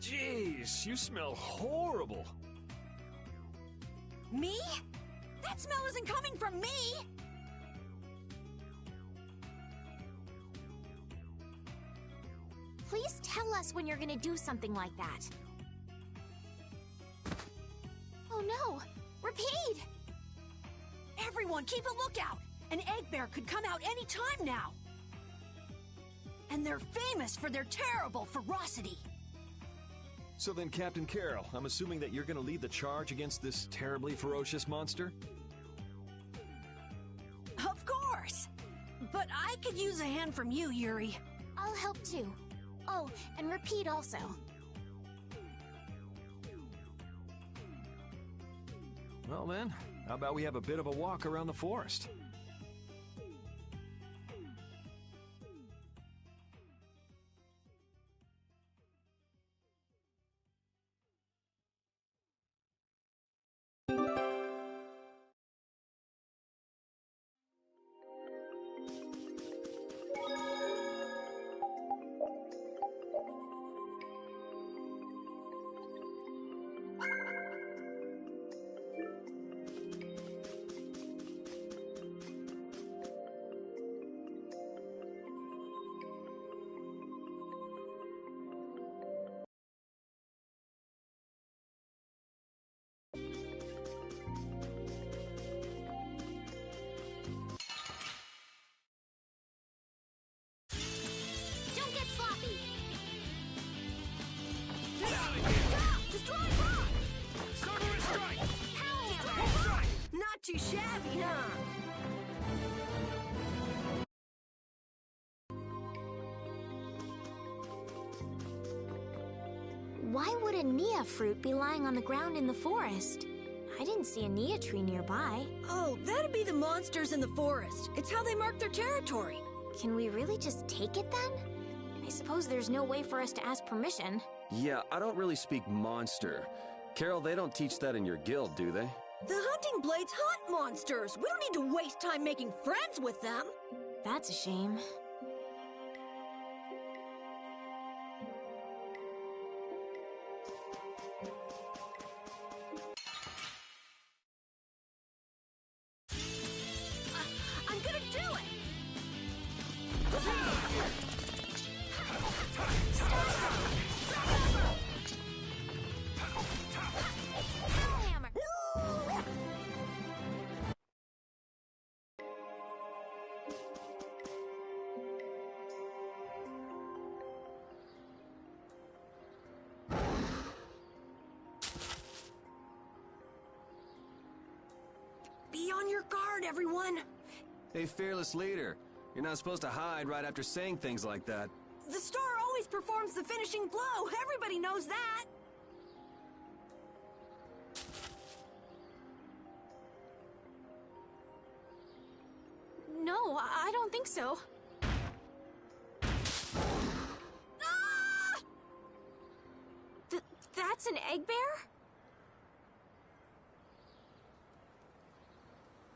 Jeez, you smell horrible. Me? That smell isn't coming from me! Please tell us when you're gonna do something like that. Oh no! Repeat! Everyone, keep a lookout! An egg bear could come out any time now! And they're famous for their terrible ferocity! So then, Captain Carroll, I'm assuming that you're gonna lead the charge against this terribly ferocious monster? Of course! But I could use a hand from you, Yuri. I'll help too. Oh, and Repeat also. Well then, how about we have a bit of a walk around the forest? Don't get sloppy! Get out of here! Stop! Destroy rock! Solar strike! Power Strike! Strike! Not too shabby, huh? Why would a Nia fruit be lying on the ground in the forest? I didn't see a Nia tree nearby. Oh, that'd be the monsters in the forest. It's how they mark their territory. Can we really just take it then? I suppose there's no way for us to ask permission. Yeah, I don't really speak monster. Carol, they don't teach that in your guild, do they? The hunting blades hunt monsters. We don't need to waste time making friends with them. That's a shame. I'm gonna do it! Hammer! Be on your guard, everyone. Hey, fearless leader. You're not supposed to hide right after saying things like that. The star always performs the finishing blow. Everybody knows that. No, I don't think so. Ah! That's an egg bear?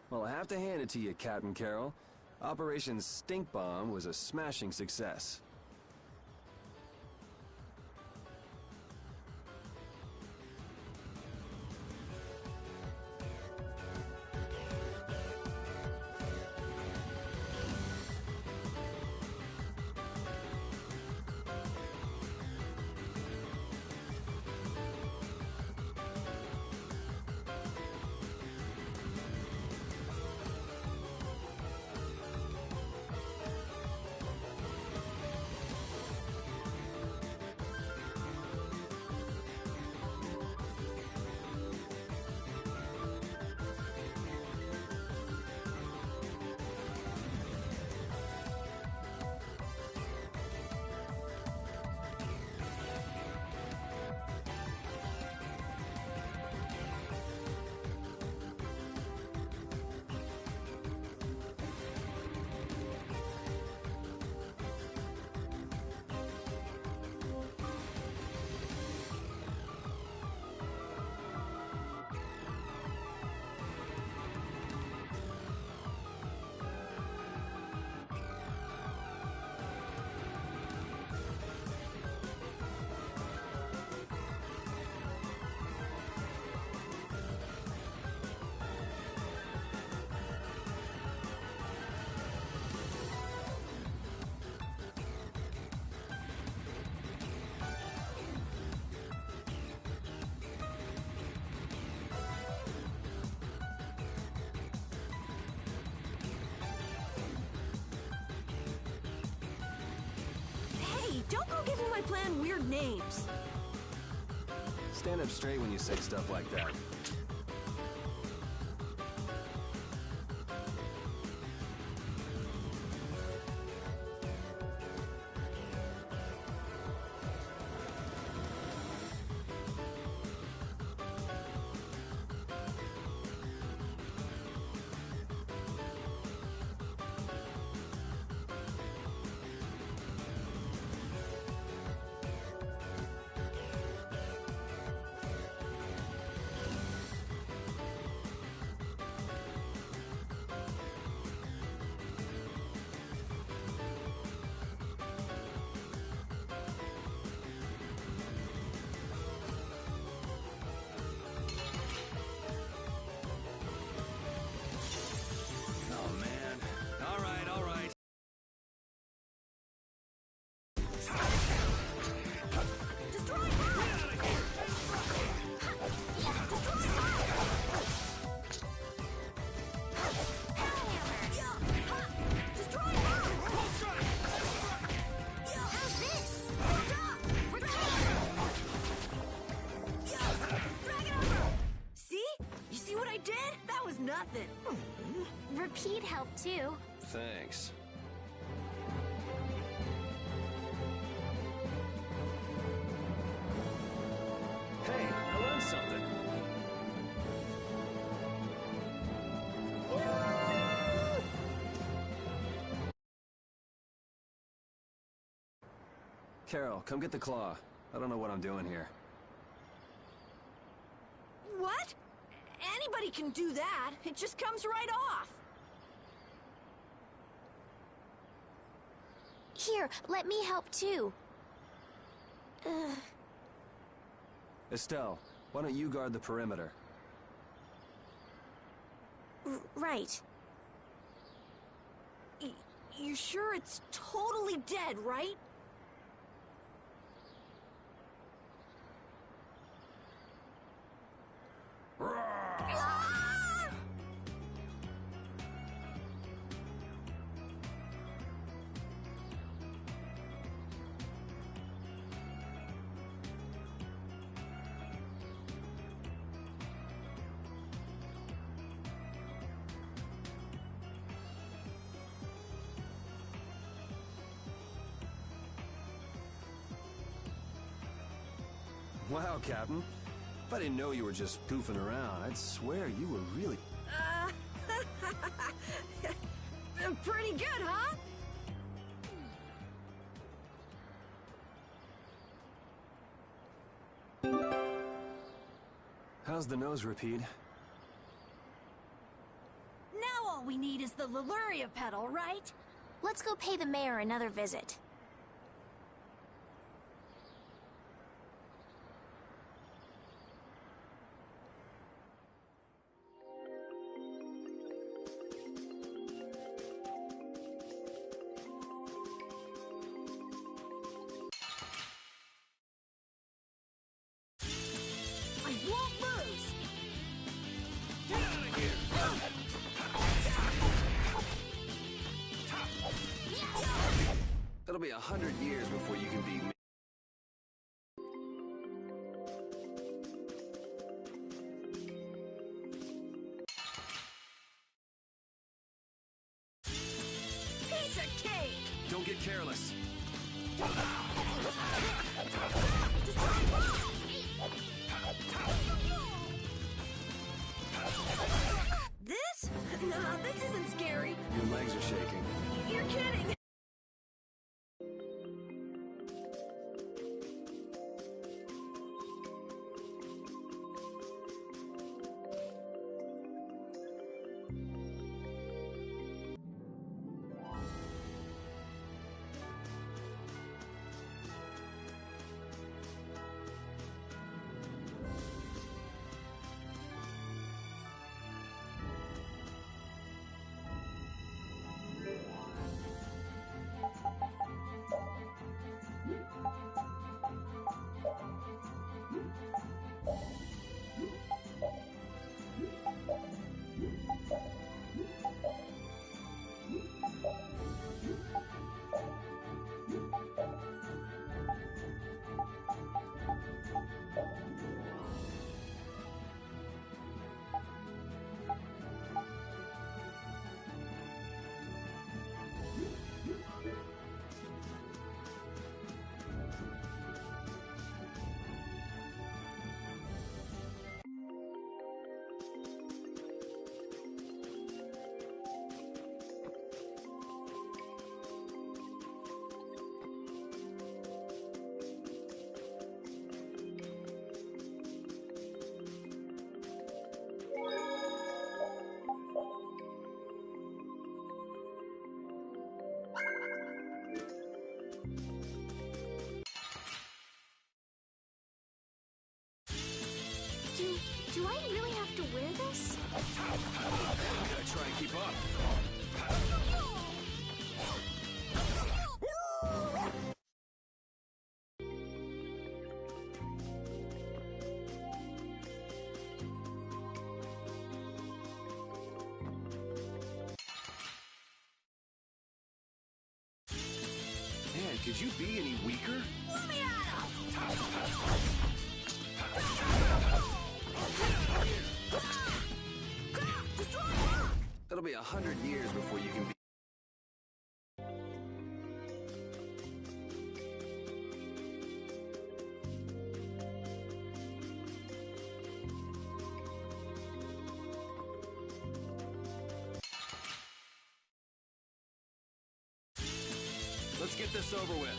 Well, I have to hand it to you, Captain Carroll. Operation Stink Bomb was a smashing success. Don't go giving my plan weird names. Stand up straight when you say stuff like that. Nothing. Repeat helped too. Thanks. Hey, I learned something. Carol, come get the claw. I don't know what I'm doing here. What? Anybody can do that. It just comes right off. Here, let me help too. Estelle, why don't you guard the perimeter? Right. You sure it's totally dead, right? Wow, Captain. If I didn't know you were just goofing around, I'd swear you were really... Pretty good, huh? How's the nose, Repeat? Now all we need is the Leluria pedal, right? Let's go pay the mayor another visit. I won't lose! Get out of here! It'll be 100 years before you can beat me. Piece of cake! Don't get careless. This? Nah, this isn't scary. Your legs are shaking. You're kidding! Do I really have to wear this? I'm gonna try and keep up. Man, could you be any weaker? Let me at him! Destroy rock! It'll be 100 years before you can be... Let's get this over with.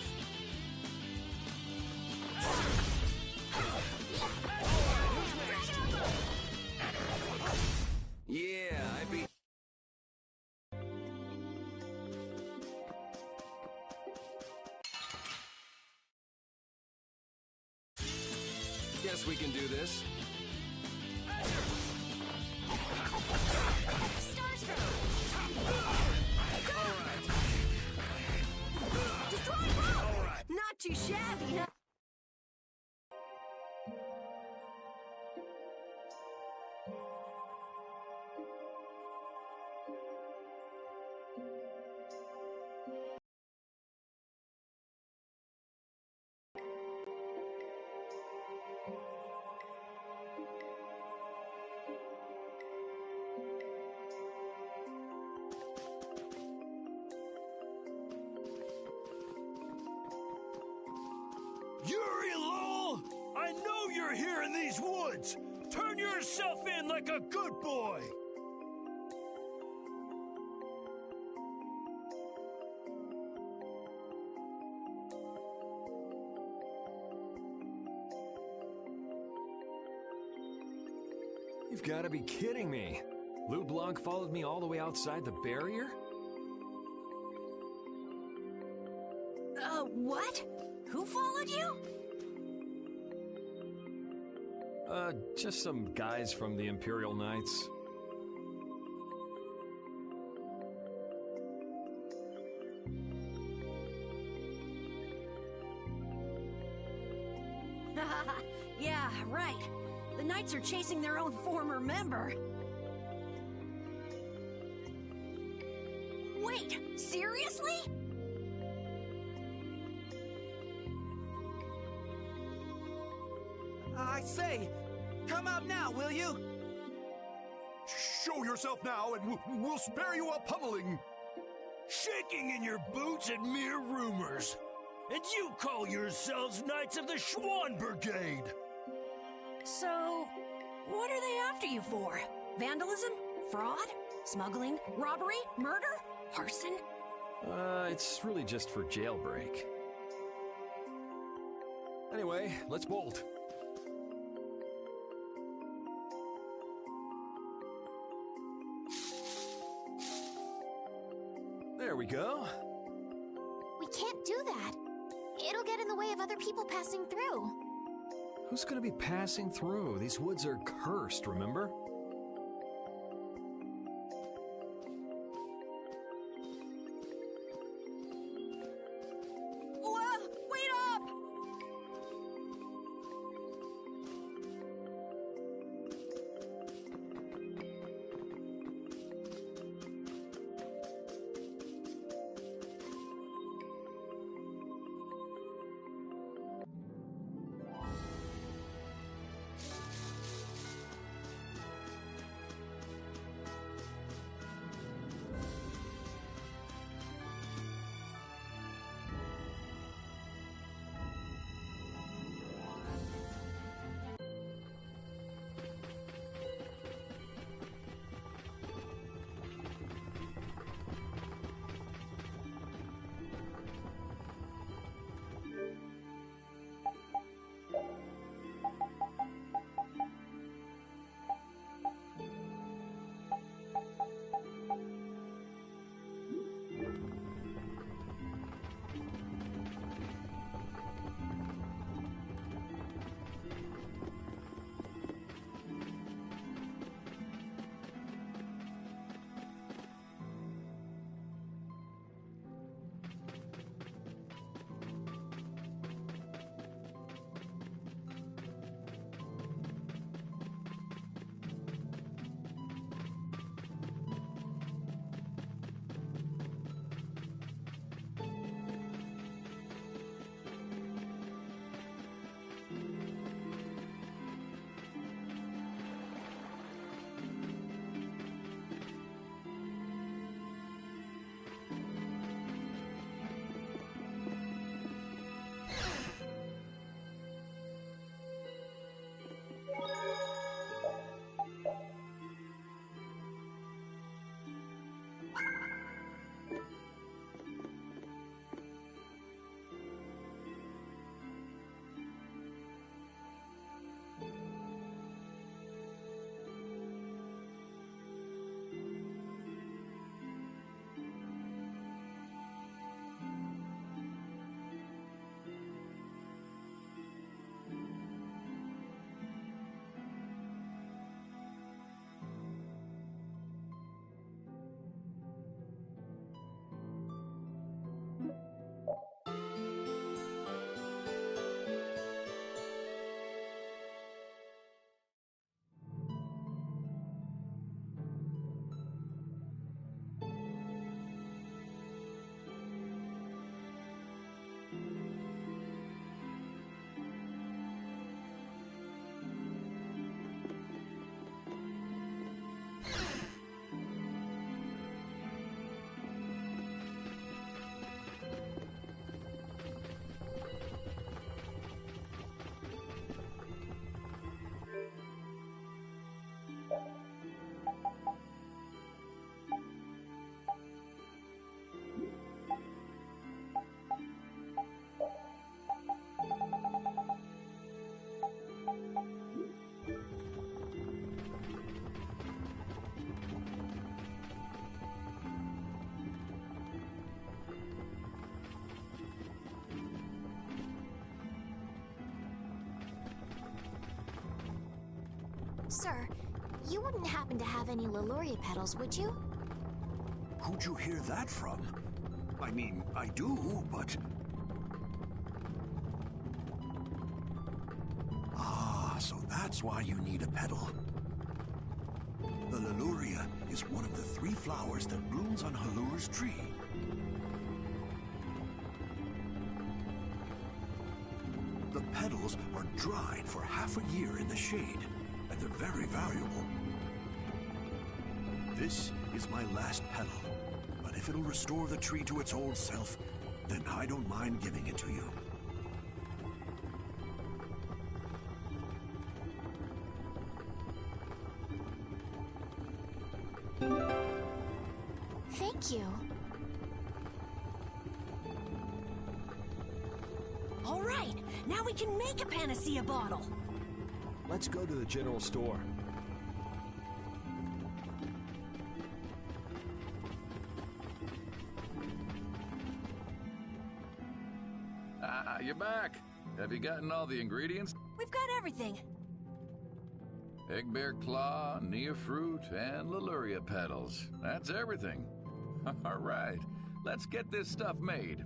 Yeah, I beat... Guess we can do this. Destroy rock! Not too shabby, huh? Yuri Lowell! I know you're here in these woods! Turn yourself in like a good boy! You've got to be kidding me. Lou Blanc followed me all the way outside the barrier? What? Who followed you? Just some guys from the Imperial Knights. Yeah, right. The Knights are chasing their own former member. Wait, seriously? I say, come out now, will you? Show yourself now and we'll spare you a pummeling! Shaking in your boots at mere rumors! And you call yourselves Knights of the Schwann Brigade! So, what are they after you for? Vandalism? Fraud? Smuggling? Robbery? Murder? Arson? It's really just for jailbreak. Anyway, let's bolt. There we go. We can't do that. It'll get in the way of other people passing through. Who's gonna be passing through? These woods are cursed, remember? Whoa! Wait up! Sir, you wouldn't happen to have any Leluria petals, would you? Who'd you hear that from? I mean, I do, but... Ah, so that's why you need a petal. The Leluria is one of the 3 flowers that blooms on Halur's tree. The petals are dried for half a year in the shade, and they're very valuable. This is my last petal, but if it'll restore the tree to its old self, then I don't mind giving it to you. Thank you. All right, now we can make a panacea bottle. Let's go to the general store. Ah, you're back. Have you gotten all the ingredients? We've got everything. Egg bear claw, Nia fruit, and Leluria petals. That's everything. All right, let's get this stuff made.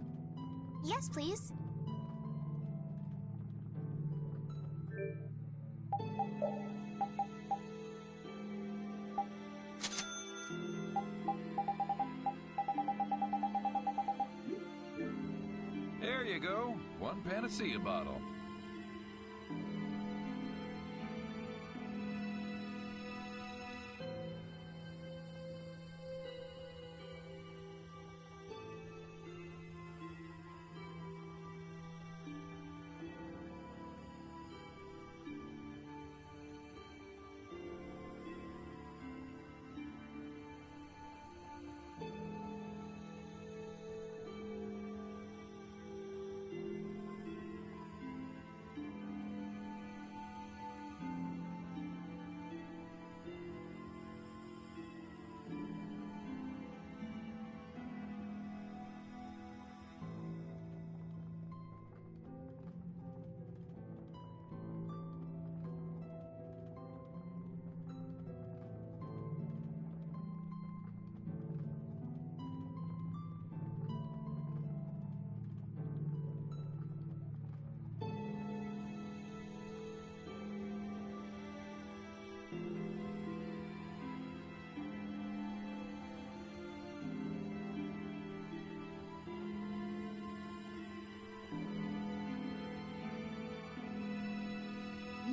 Yes, please. There you go. 1 panacea bottle.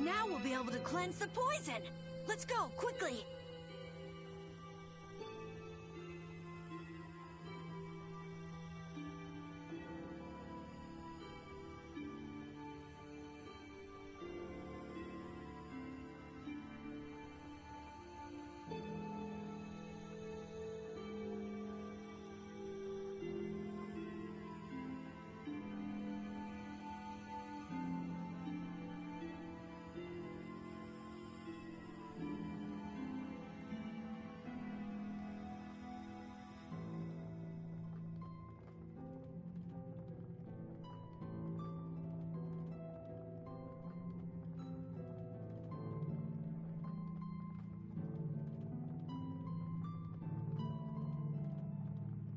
Now we'll be able to cleanse the poison. Let's go, quickly.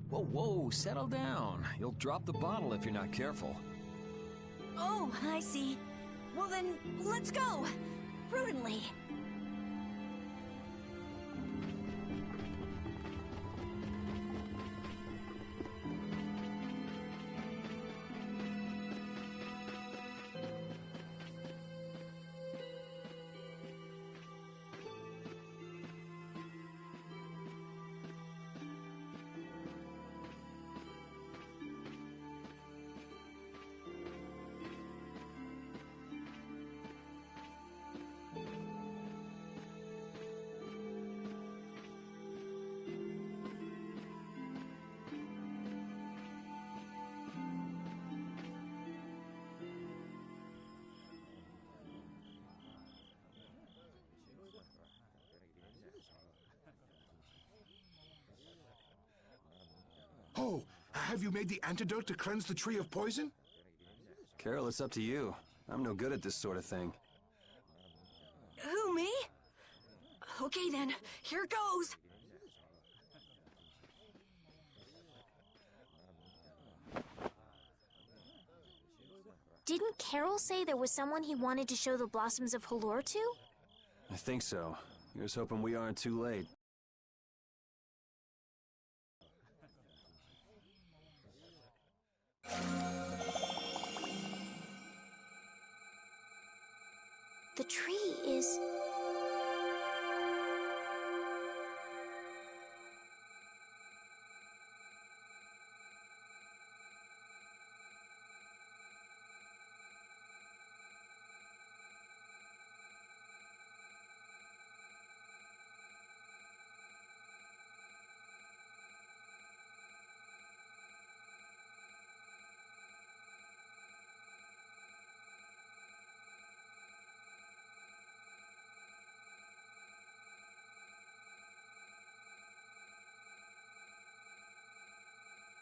Whoa, whoa, settle down. You'll drop the bottle if you're not careful. Oh, I see. Well then, let's go. Prudently. Oh, have you made the antidote to cleanse the tree of poison? Carol, it's up to you. I'm no good at this sort of thing. Who, me? Okay then, here goes. Didn't Carol say there was someone he wanted to show the blossoms of Halor to? I think so. Here's hoping we aren't too late. The tree is...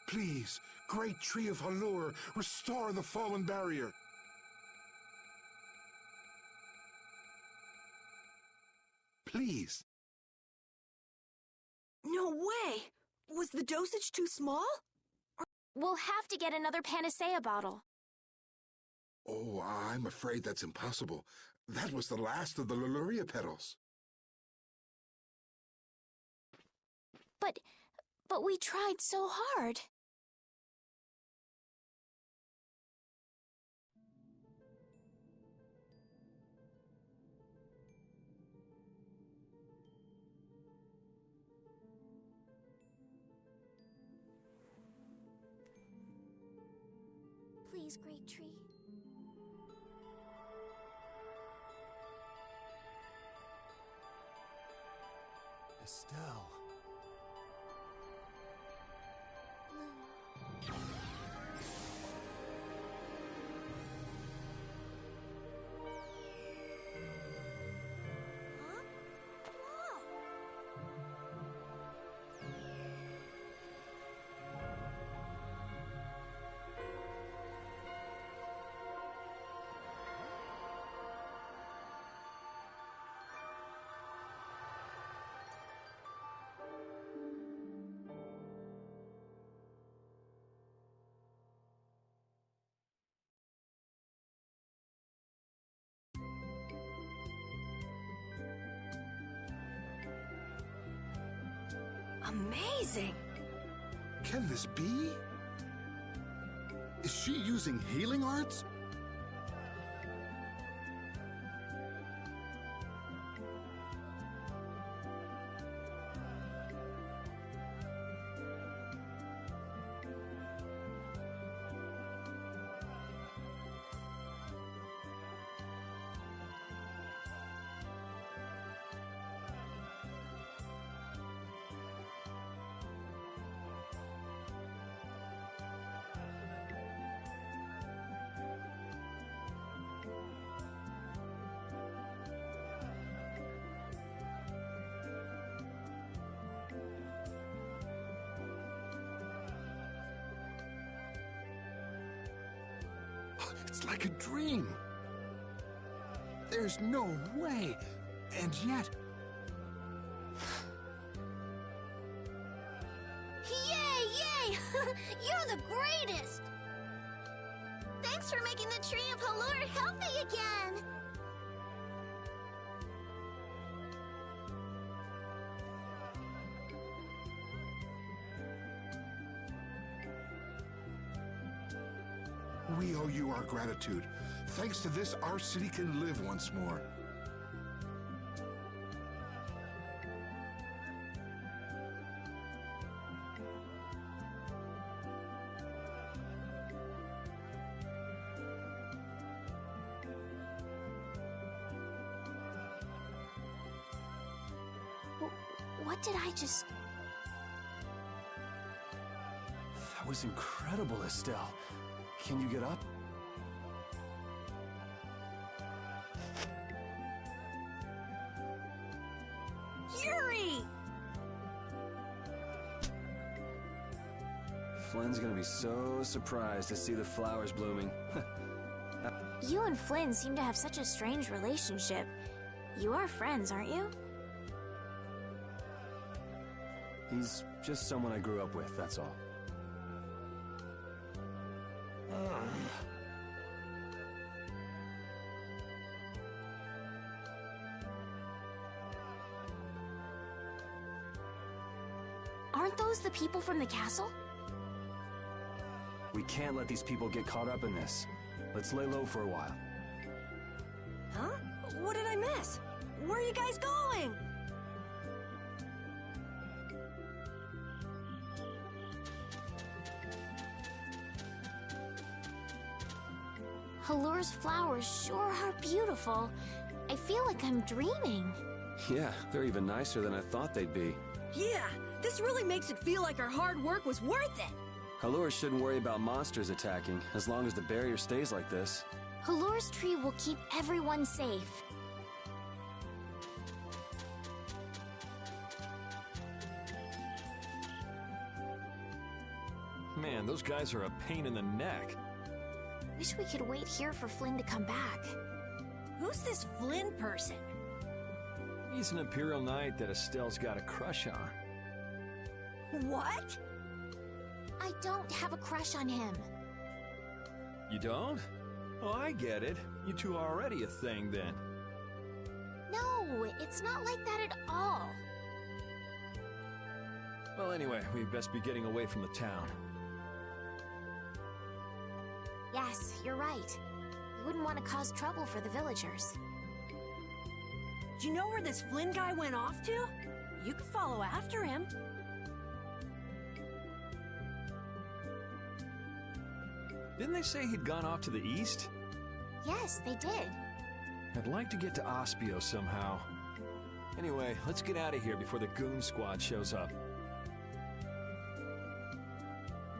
Please, great tree of Halor, restore the fallen barrier. Please. No way! Was the dosage too small? We'll have to get another panacea bottle. Oh, I'm afraid that's impossible. That was the last of the Leluria petals. But we tried so hard. Please, great tree. Estelle. Amazing! Can this be? Is she using healing arts? It's like a dream. There's no way. And yet... Yay, yay! You're the greatest! Thanks for making the tree of Halor healthy again! We owe you our gratitude. Thanks to this, our city can live once more. What did I just... That was incredible, Estelle. Can you get up? Yuri! Flynn's gonna be so surprised to see the flowers blooming. You and Flynn seem to have such a strange relationship. You are friends, aren't you? He's just someone I grew up with, that's all. Aren't those the people from the castle? We can't let these people get caught up in this. Let's lay low for a while. Huh? What did I miss? Where are you guys going? Hallure's flowers sure are beautiful. I feel like I'm dreaming. Yeah, they're even nicer than I thought they'd be. Yeah, this really makes it feel like our hard work was worth it. Halure shouldn't worry about monsters attacking, as long as the barrier stays like this. Hallure's tree will keep everyone safe. Man, those guys are a pain in the neck. Wish we could wait here for Flynn to come back. Who's this Flynn person? He's an Imperial Knight that Estelle's got a crush on. What? I don't have a crush on him. You don't? Oh, I get it. You two are already a thing, then. No, it's not like that at all. Well, anyway, we'd best be getting away from the town. Yes, you're right. We wouldn't want to cause trouble for the villagers. Do you know where this Flynn guy went off to? You could follow after him. Didn't they say he'd gone off to the east? Yes, they did. I'd like to get to Ospio somehow. Anyway, let's get out of here before the goon squad shows up.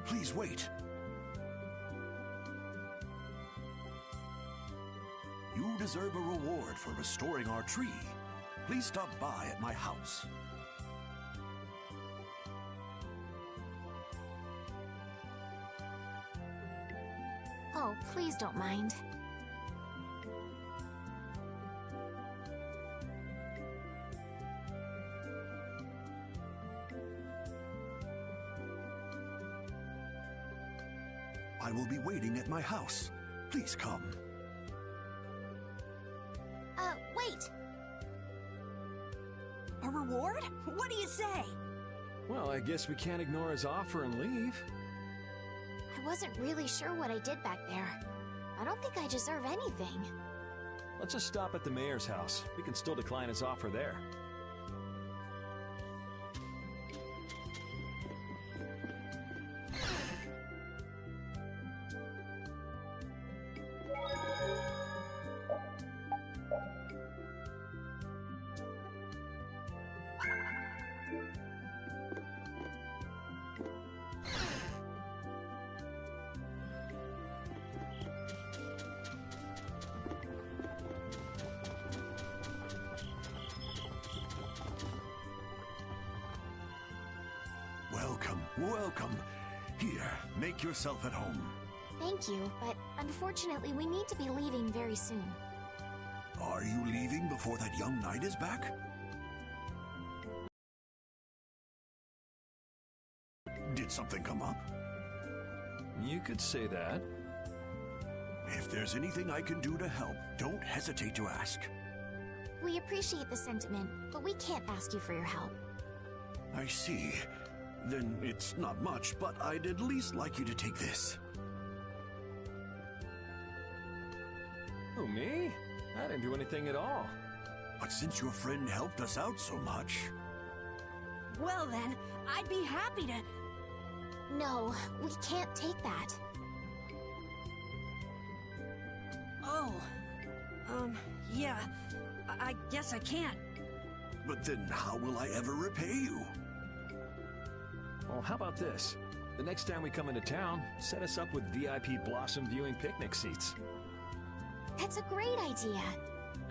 Please wait. You deserve a reward for restoring our tree. Please stop by at my house. Oh, please don't mind. I will be waiting at my house. Please come. Wait. A reward? What do you say? Well, I guess we can't ignore his offer and leave. I wasn't really sure what I did back there. I don't think I deserve anything. Let's just stop at the mayor's house. We can still decline his offer there. Welcome. Here, make yourself at home. Thank you, but unfortunately we need to be leaving very soon. Are you leaving before that young knight is back? Did something come up? You could say that. If there's anything I can do to help, don't hesitate to ask. We appreciate the sentiment, but we can't ask you for your help. I see. Then it's not much, but I'd at least like you to take this. Who, me? I didn't do anything at all. But since your friend helped us out so much... Well then, I'd be happy to... No, we can't take that. Oh. Yeah. I guess I can't. But then how will I ever repay you? Well, how about this? The next time we come into town, set us up with VIP blossom viewing picnic seats. That's a great idea.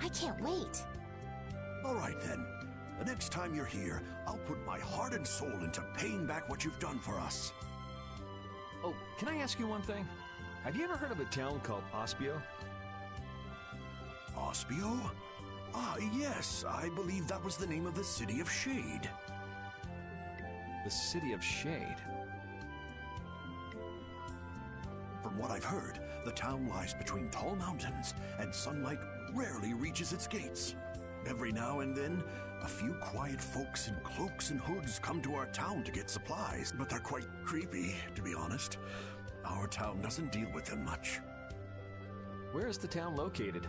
I can't wait. All right then. The next time you're here, I'll put my heart and soul into paying back what you've done for us. Oh, can I ask you one thing? Have you ever heard of a town called Ospio? Ospio? Ah, yes. I believe that was the name of the City of Shade. The City of Shade. From what I've heard, the town lies between tall mountains, and sunlight rarely reaches its gates. Every now and then, a few quiet folks in cloaks and hoods come to our town to get supplies, but they're quite creepy, to be honest. Our town doesn't deal with them much. Where is the town located?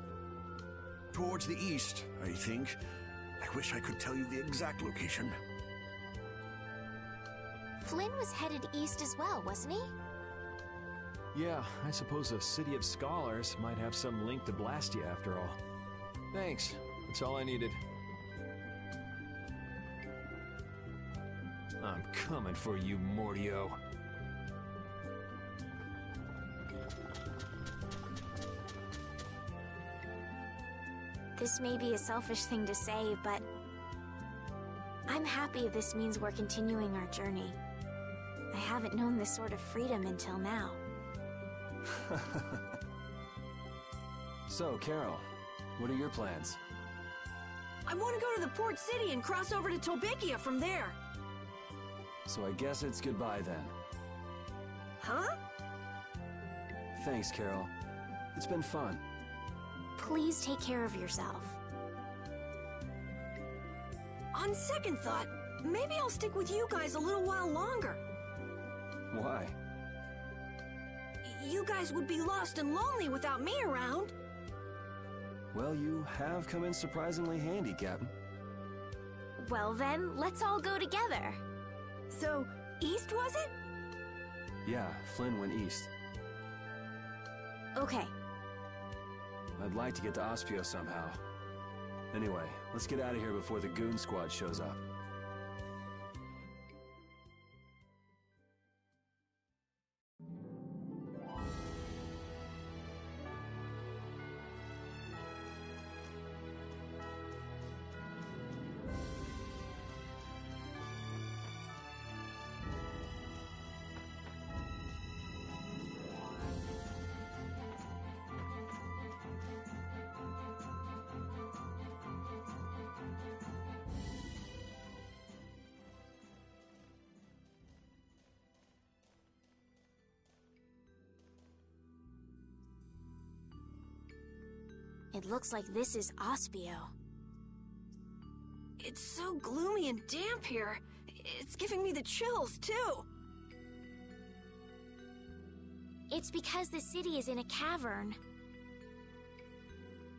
Towards the east, I think. I wish I could tell you the exact location. Flynn was headed east as well, wasn't he? Yeah, I suppose a City of Scholars might have some link to Blastia after all. Thanks. That's all I needed. I'm coming for you, Mortio. This may be a selfish thing to say, but I'm happy this means we're continuing our journey. I haven't known this sort of freedom until now. So, Carol, what are your plans? I want to go to the port city and cross over to Tolbikia from there. So I guess it's goodbye then. Huh? Thanks, Carol. It's been fun. Please take care of yourself. On second thought, maybe I'll stick with you guys a little while longer. Why? You guys would be lost and lonely without me around. Well, you have come in surprisingly handy, Captain. Well then, let's all go together. So, east was it? Yeah, Flynn went east. Okay. I'd like to get to Ospio somehow. Anyway, let's get out of here before the goon squad shows up. It looks like this is Ospio. It's so gloomy and damp here. It's giving me the chills, too. It's because the city is in a cavern.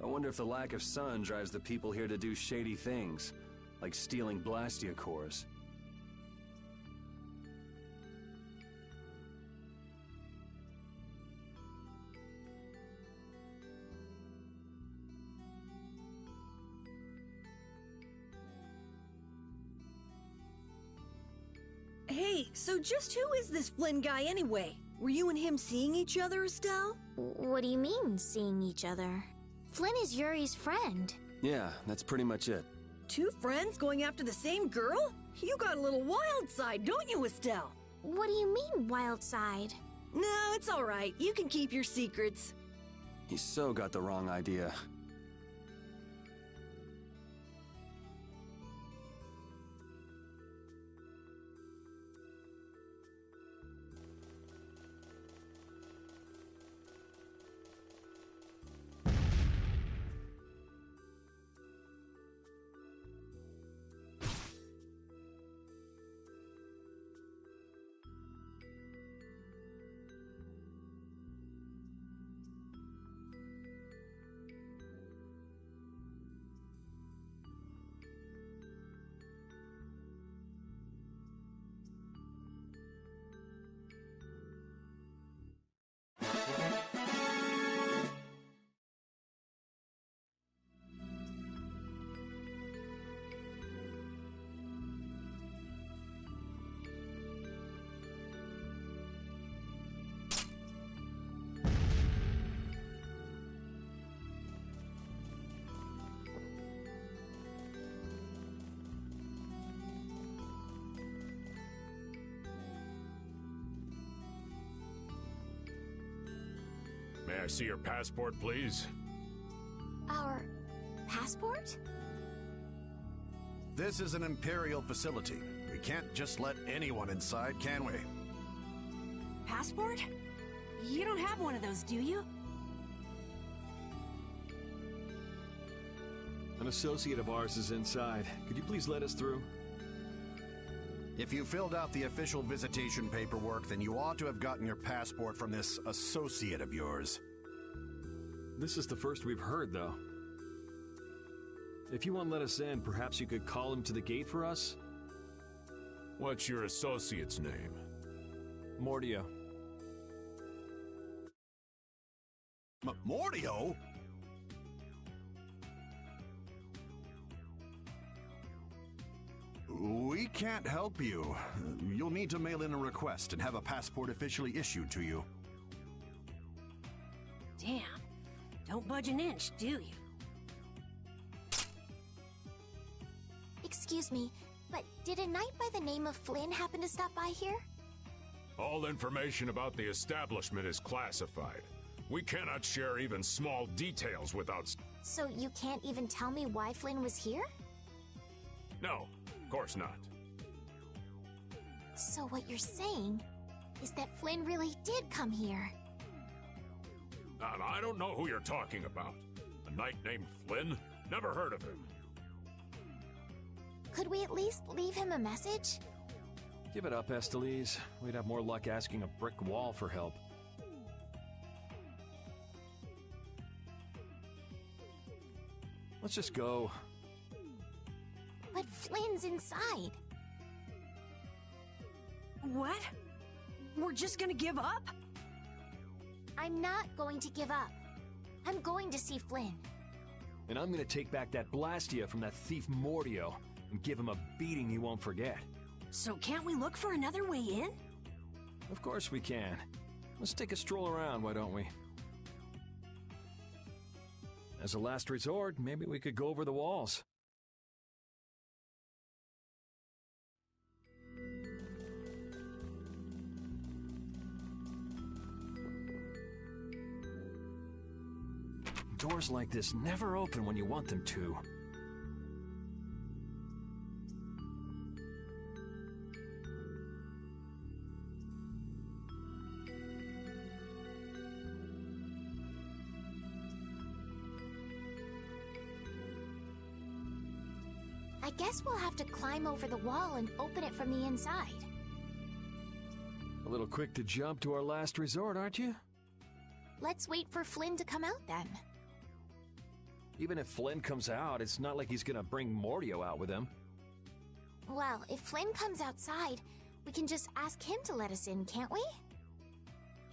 I wonder if the lack of sun drives the people here to do shady things, like stealing Blastia cores. Hey, so just who is this Flynn guy anyway? Were you and him seeing each other, Estelle? What do you mean, seeing each other? Flynn is Yuri's friend. Yeah, that's pretty much it. Two friends going after the same girl? You got a little wild side, don't you, Estelle? What do you mean, wild side? No, it's all right. You can keep your secrets. He so got the wrong idea. May I see your passport, please? Our passport? This is an Imperial facility. We can't just let anyone inside, can we? Passport? You don't have one of those, do you? An associate of ours is inside. Could you please let us through? If you filled out the official visitation paperwork, then you ought to have gotten your passport from this associate of yours. This is the first we've heard, though. If you won't let us in, perhaps you could call him to the gate for us? What's your associate's name? Mordio. Mordio? We can't help you. You'll need to mail in a request and have a passport officially issued to you. Damn. Don't budge an inch, do you? Excuse me, but did a knight by the name of Flynn happen to stop by here? All information about the establishment is classified. We cannot share even small details without... So you can't even tell me why Flynn was here? No, of course not. So what you're saying is that Flynn really did come here. I don't know who you're talking about. A knight named Flynn? Never heard of him. Could we at least leave him a message? Give it up, Estelise. We'd have more luck asking a brick wall for help. Let's just go. But Flynn's inside. What? We're just gonna give up? I'm not going to give up. I'm going to see Flynn. And I'm gonna take back that Blastia from that thief Mordio and give him a beating he won't forget. So can't we look for another way in? Of course we can. Let's take a stroll around, why don't we? As a last resort, maybe we could go over the walls. Doors like this never open when you want them to. I guess we'll have to climb over the wall and open it from the inside. A little quick to jump to our last resort, aren't you? Let's wait for Flynn to come out then. Even if Flynn comes out, it's not like he's gonna bring Mordio out with him. Well, if Flynn comes outside, we can just ask him to let us in, can't we?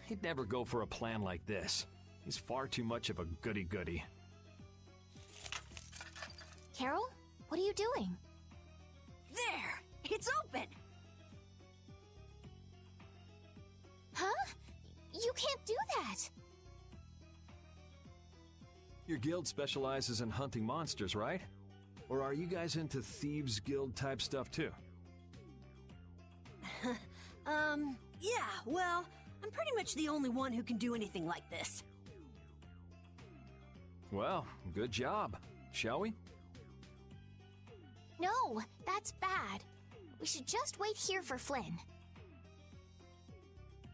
He'd never go for a plan like this. He's far too much of a goody-goody. Carol, what are you doing? There! It's open! Huh? You can't do that! Your guild specializes in hunting monsters, right? Or are you guys into Thieves Guild type stuff too? Yeah, well, I'm pretty much the only one who can do anything like this. Well, good job. Shall we? No, that's bad. We should just wait here for Flynn.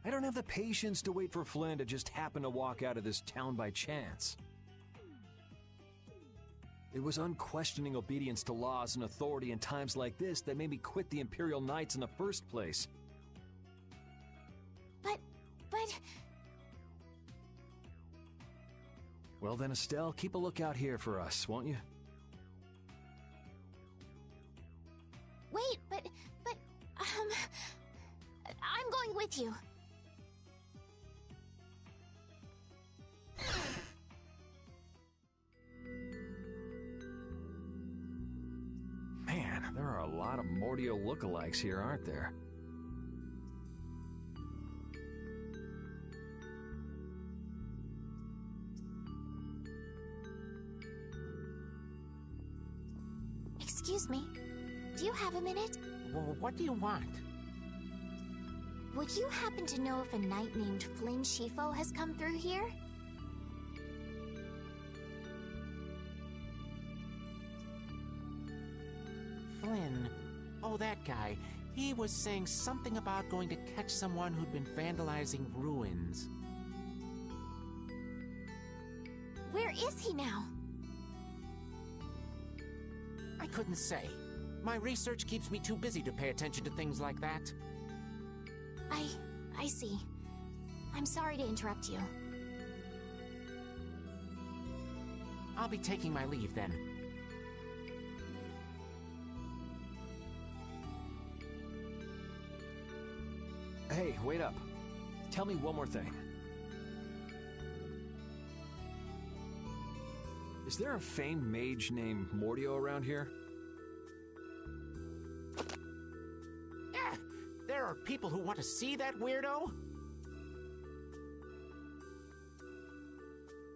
I don't have the patience to wait for Flynn to just happen to walk out of this town by chance. It was unquestioning obedience to laws and authority in times like this that made me quit the Imperial Knights in the first place. But... Well then, Estelle, keep a lookout here for us, won't you? Wait, but... I'm going with you. Man, there are a lot of Mordio lookalikes here, aren't there? Excuse me, do you have a minute? What do you want? Would you happen to know if a knight named Flynn Shifo has come through here? Flynn? Oh, that guy. He was saying something about going to catch someone who'd been vandalizing ruins. Where is he now? I couldn't say. My research keeps me too busy to pay attention to things like that. I see. I'm sorry to interrupt you. I'll be taking my leave then. Hey, wait up. Tell me one more thing. Is there a famed mage named Mordio around here? Yeah, there are people who want to see that weirdo?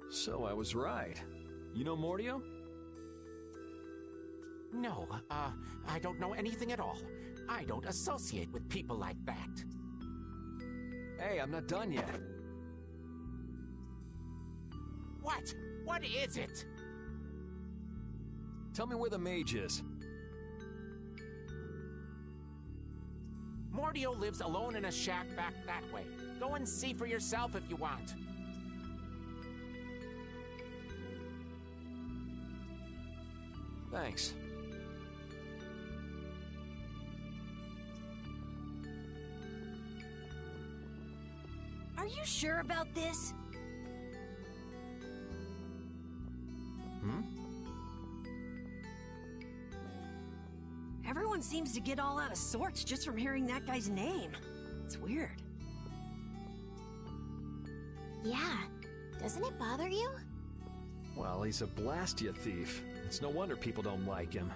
So I was right. You know Mordio? No, I don't know anything at all. I don't associate with people like that. Hey, I'm not done yet. What? What is it? Tell me where the mage is. Mordio lives alone in a shack back that way. Go and see for yourself if you want. Thanks. Are you sure about this? Everyone seems to get all out of sorts just from hearing that guy's name. It's weird. Yeah. Doesn't it bother you? Well, he's a Blastia thief. It's no wonder people don't like him.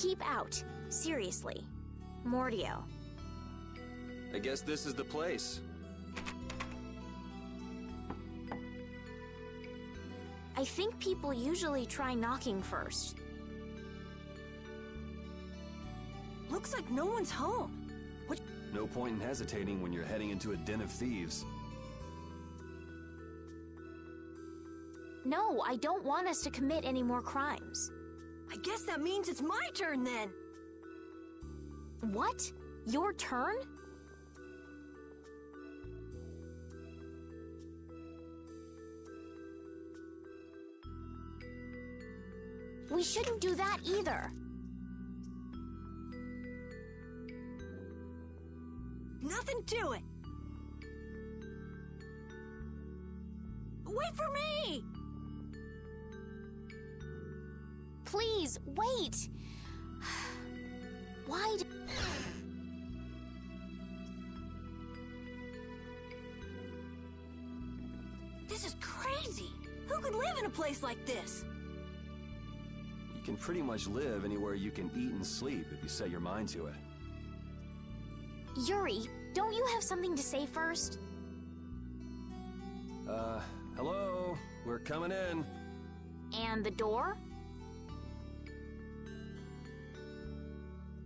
keep out. Seriously. Mordio. I guess this is the place. I think people usually try knocking first. Looks like no one's home. What? No point in hesitating when you're heading into a den of thieves. No, I don't want us to commit any more crimes. I guess that means it's my turn then. What? Your turn? We shouldn't do that either. Nothing to it. Wait for me! Please, wait! Why d- This is crazy! Who could live in a place like this? You can pretty much live anywhere you can eat and sleep if you set your mind to it. Yuri, don't you have something to say first? Hello? We're coming in. And the door?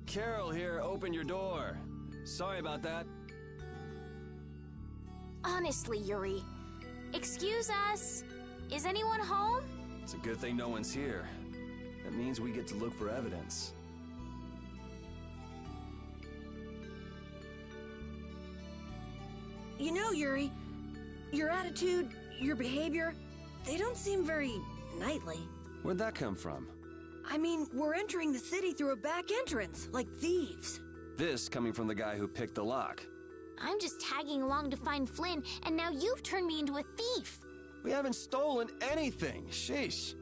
Carol here, open your door. Sorry about that. Honestly, Yuri. Excuse us. Is anyone home? It's a good thing no one's here. That means we get to look for evidence. You know, Yuri, your attitude, your behavior, they don't seem very knightly. Where'd that come from? I mean, we're entering the city through a back entrance, like thieves. This coming from the guy who picked the lock. I'm just tagging along to find Flynn, and now you've turned me into a thief. We haven't stolen anything. Sheesh.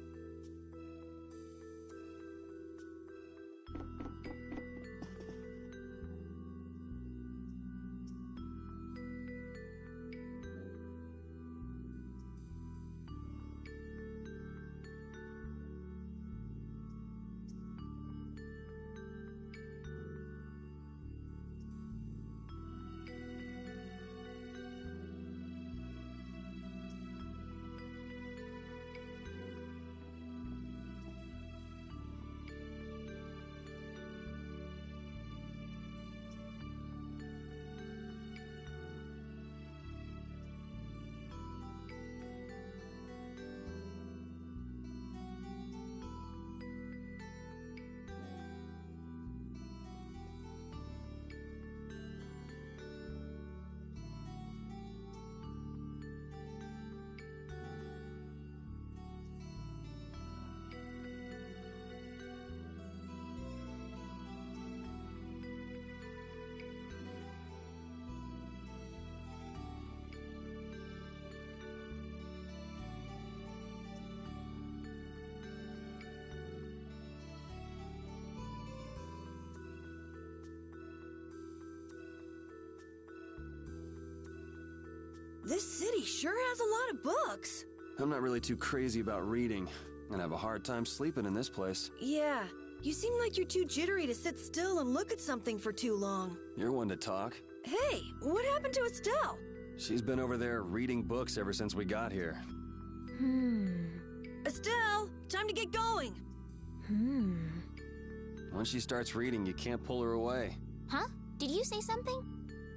This city sure has a lot of books. I'm not really too crazy about reading, and have a hard time sleeping in this place. Yeah, you seem like you're too jittery to sit still and look at something for too long. You're one to talk. Hey, what happened to Estelle? She's been over there reading books ever since we got here. Estelle, time to get going. Once she starts reading, you can't pull her away. Huh? Did you say something?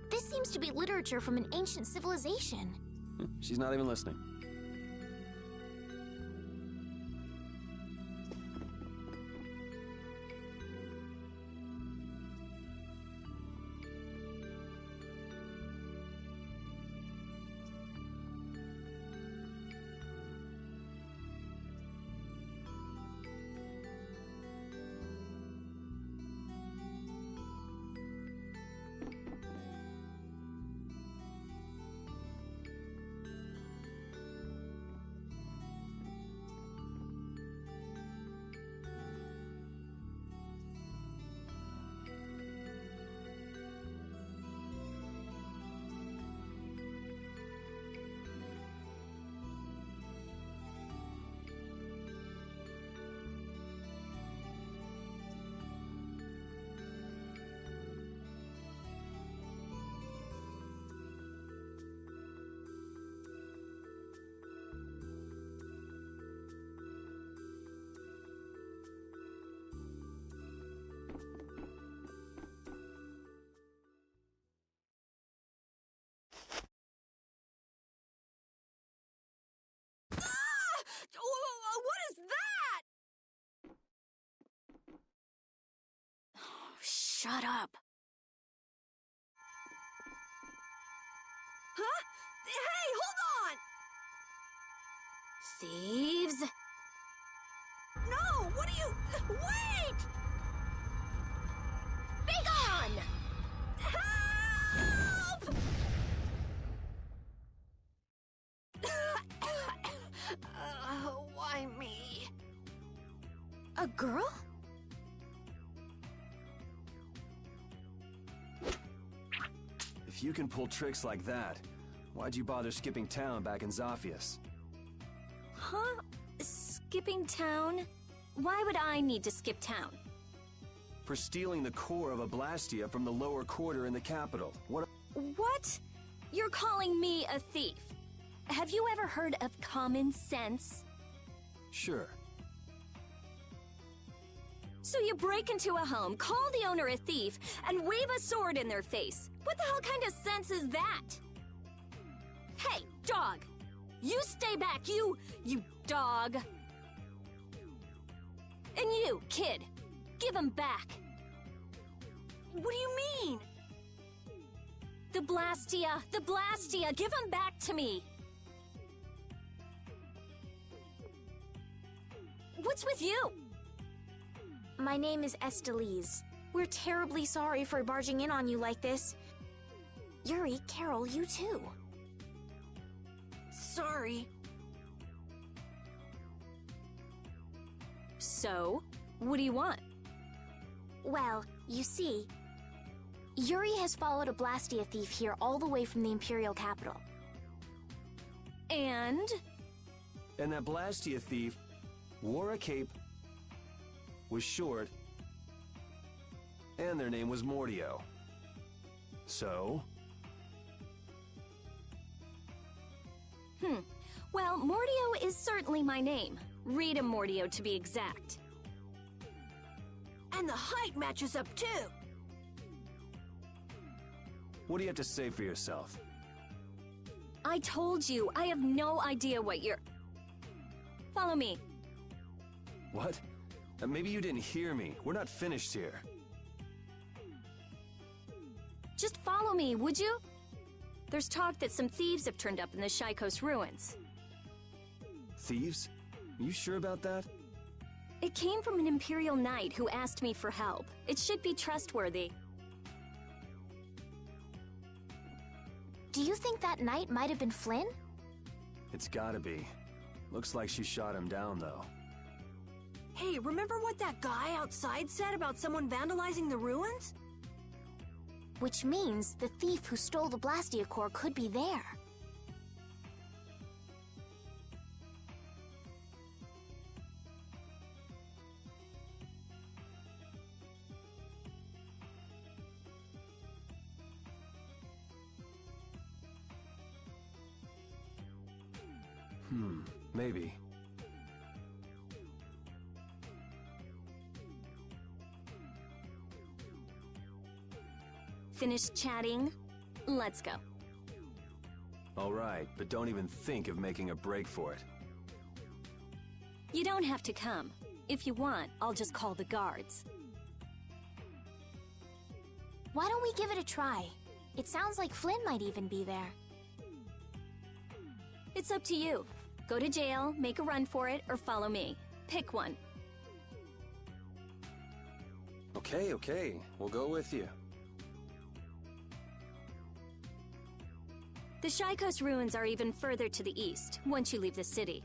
This seems to be literature from an ancient civilization. She's not even listening. Shut up. Huh? Hey, hold on! Thieves? No, what are you... Wait! Be gone! Help! Why me? A girl? If you can pull tricks like that, why'd you bother skipping town back in Zaphias? Huh? Skipping town? Why would I need to skip town? For stealing the core of a Blastia from the lower quarter in the capital. What? You're calling me a thief? Have you ever heard of common sense? Sure. So you break into a home, call the owner a thief, and wave a sword in their face. What the hell kind of sense is that? Hey, dog! You stay back, you dog! And you, kid, give him back. What do you mean? The Blastia, give him back to me. What's with you? My name is Estelise. We're terribly sorry for barging in on you like this. Yuri, Carol, you too. Sorry. So, what do you want? Well, you see, Yuri has followed a Blastia thief here all the way from the Imperial capital. And? And that Blastia thief wore a cape, was short, and their name was Mordio. So? Well, Mordio is certainly my name. Rita Mordio, to be exact. And the height matches up, too. What do you have to say for yourself? I told you, I have no idea what you're... Follow me. What? Maybe you didn't hear me. We're not finished here. Just follow me, would you? There's talk that some thieves have turned up in the Shaikos ruins. Thieves? You sure about that? It came from an Imperial Knight who asked me for help. It should be trustworthy. Do you think that knight might have been Flynn? It's gotta be. Looks like she shot him down, though. Hey, remember what that guy outside said about someone vandalizing the ruins? Which means the thief who stole the Blastia core could be there. Maybe. Finished chatting? Let's go. All right, but don't even think of making a break for it. You don't have to come. If you want, I'll just call the guards. Why don't we give it a try? It sounds like Flynn might even be there. It's up to you. Go to jail, make a run for it, or follow me. Pick one. Okay. We'll go with you. The Shaikos ruins are even further to the east, once you leave the city.